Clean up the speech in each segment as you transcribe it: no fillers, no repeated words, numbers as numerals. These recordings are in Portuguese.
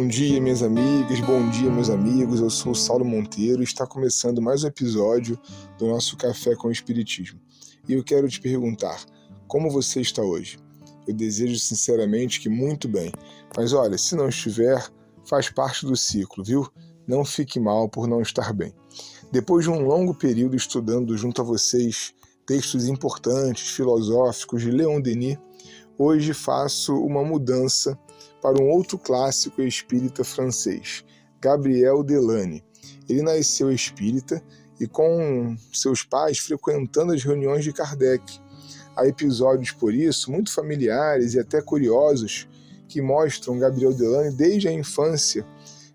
Bom dia, minhas amigas, bom dia, meus amigos. Eu sou o Saulo Monteiro e está começando mais um episódio do nosso Café com o Espiritismo. E eu quero te perguntar, como você está hoje? Eu desejo sinceramente que muito bem. Mas olha, se não estiver, faz parte do ciclo, viu? Não fique mal por não estar bem. Depois de um longo período estudando junto a vocês textos importantes, filosóficos de Leon Denis, hoje faço uma mudança para um outro clássico espírita francês, Gabriel Delany. Ele nasceu espírita e com seus pais frequentando as reuniões de Kardec. Há episódios, por isso, muito familiares e até curiosos que mostram Gabriel Delany desde a infância,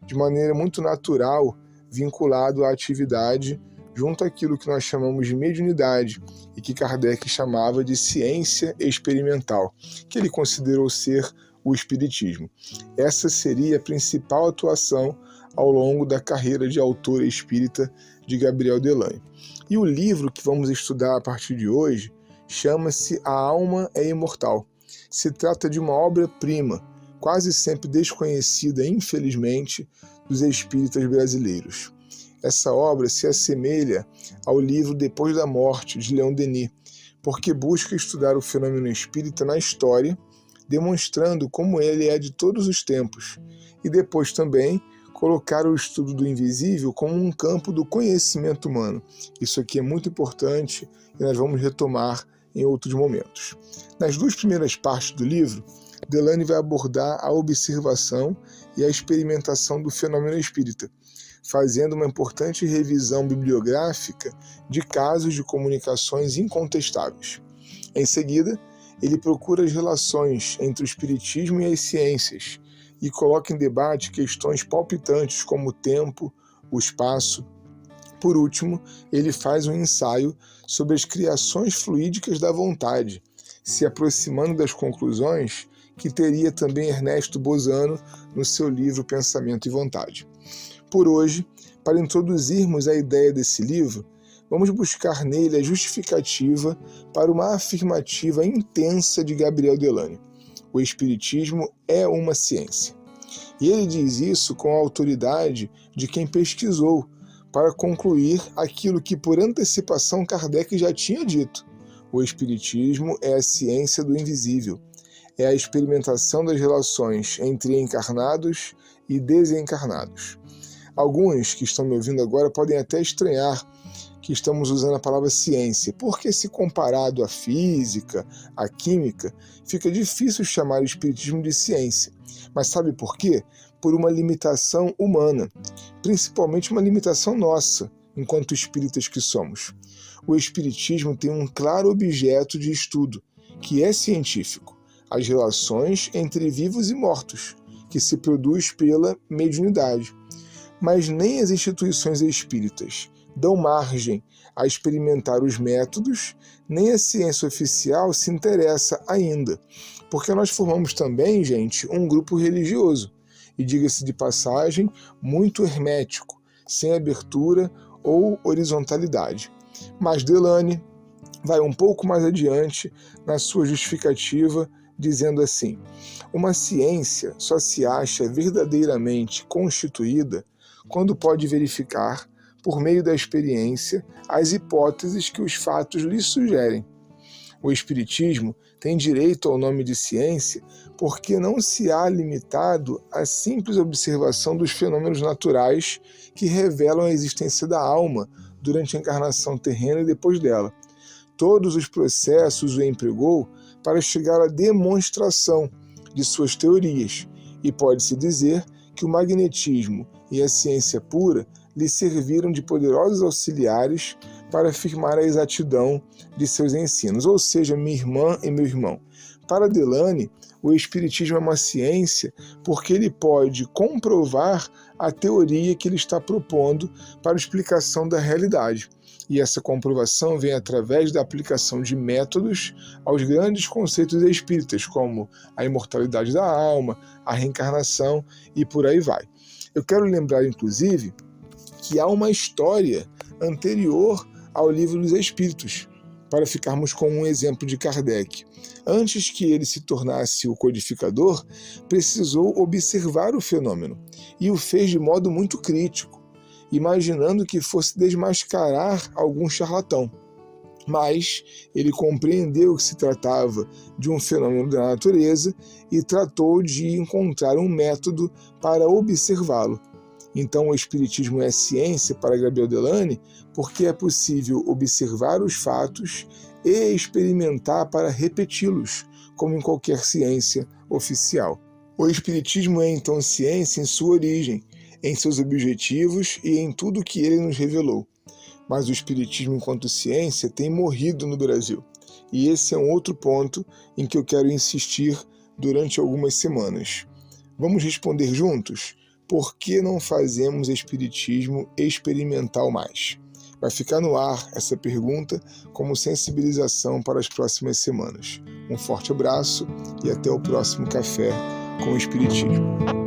de maneira muito natural, vinculado à atividade junto àquilo que nós chamamos de mediunidade e que Kardec chamava de ciência experimental, que ele considerou ser o Espiritismo. Essa seria a principal atuação ao longo da carreira de autor espírita de Gabriel Delany. E o livro que vamos estudar a partir de hoje chama-se A Alma é Imortal. Se trata de uma obra-prima, quase sempre desconhecida, infelizmente, dos espíritas brasileiros. Essa obra se assemelha ao livro Depois da Morte, de Leon Denis, porque busca estudar o fenômeno espírita na história, demonstrando como ele é de todos os tempos, e depois também colocar o estudo do invisível como um campo do conhecimento humano. Isso aqui é muito importante e nós vamos retomar em outros momentos. Nas duas primeiras partes do livro, Delany vai abordar a observação e a experimentação do fenômeno espírita, fazendo uma importante revisão bibliográfica de casos de comunicações incontestáveis. Em seguida, ele procura as relações entre o espiritismo e as ciências e coloca em debate questões palpitantes como o tempo, o espaço. Por último, ele faz um ensaio sobre as criações fluídicas da vontade, se aproximando das conclusões que teria também Ernesto Bozano no seu livro Pensamento e Vontade. Por hoje, para introduzirmos a ideia desse livro, vamos buscar nele a justificativa para uma afirmativa intensa de Gabriel Delany. O Espiritismo é uma ciência. E ele diz isso com a autoridade de quem pesquisou, para concluir aquilo que por antecipação Kardec já tinha dito. O Espiritismo é a ciência do invisível. É a experimentação das relações entre encarnados e desencarnados. Alguns que estão me ouvindo agora podem até estranhar que estamos usando a palavra ciência, porque se comparado à física, à química, fica difícil chamar o espiritismo de ciência. Mas sabe por quê? Por uma limitação humana, principalmente uma limitação nossa, enquanto espíritas que somos. O espiritismo tem um claro objeto de estudo, que é científico, as relações entre vivos e mortos, que se produz pela mediunidade. Mas nem as instituições espíritas dão margem a experimentar os métodos, nem a ciência oficial se interessa ainda, porque nós formamos também, gente, um grupo religioso, e diga-se de passagem, muito hermético, sem abertura ou horizontalidade. Mas Delany vai um pouco mais adiante na sua justificativa, dizendo assim: uma ciência só se acha verdadeiramente constituída quando pode verificar, por meio da experiência, as hipóteses que os fatos lhe sugerem. O Espiritismo tem direito ao nome de ciência porque não se há limitado à simples observação dos fenômenos naturais que revelam a existência da alma durante a encarnação terrena e depois dela. Todos os processos o empregou para chegar à demonstração de suas teorias, e pode-se dizer que o magnetismo e a ciência pura lhe serviram de poderosos auxiliares para afirmar a exatidão de seus ensinos. Ou seja, minha irmã e meu irmão, para Delany, o Espiritismo é uma ciência porque ele pode comprovar a teoria que ele está propondo para a explicação da realidade. E essa comprovação vem através da aplicação de métodos aos grandes conceitos espíritas, como a imortalidade da alma, a reencarnação e por aí vai. Eu quero lembrar, inclusive, que há uma história anterior ao Livro dos Espíritos, para ficarmos com um exemplo de Kardec. Antes que ele se tornasse o codificador, precisou observar o fenômeno, e o fez de modo muito crítico, imaginando que fosse desmascarar algum charlatão. Mas ele compreendeu que se tratava de um fenômeno da natureza e tratou de encontrar um método para observá-lo. Então o Espiritismo é ciência para Gabriel Delany porque é possível observar os fatos e experimentar para repeti-los, como em qualquer ciência oficial. O Espiritismo é então ciência em sua origem, em seus objetivos e em tudo que ele nos revelou. Mas o Espiritismo enquanto ciência tem morrido no Brasil. E esse é um outro ponto em que eu quero insistir durante algumas semanas. Vamos responder juntos? Por que não fazemos Espiritismo experimental mais? Vai ficar no ar essa pergunta como sensibilização para as próximas semanas. Um forte abraço e até o próximo Café com o Espiritismo.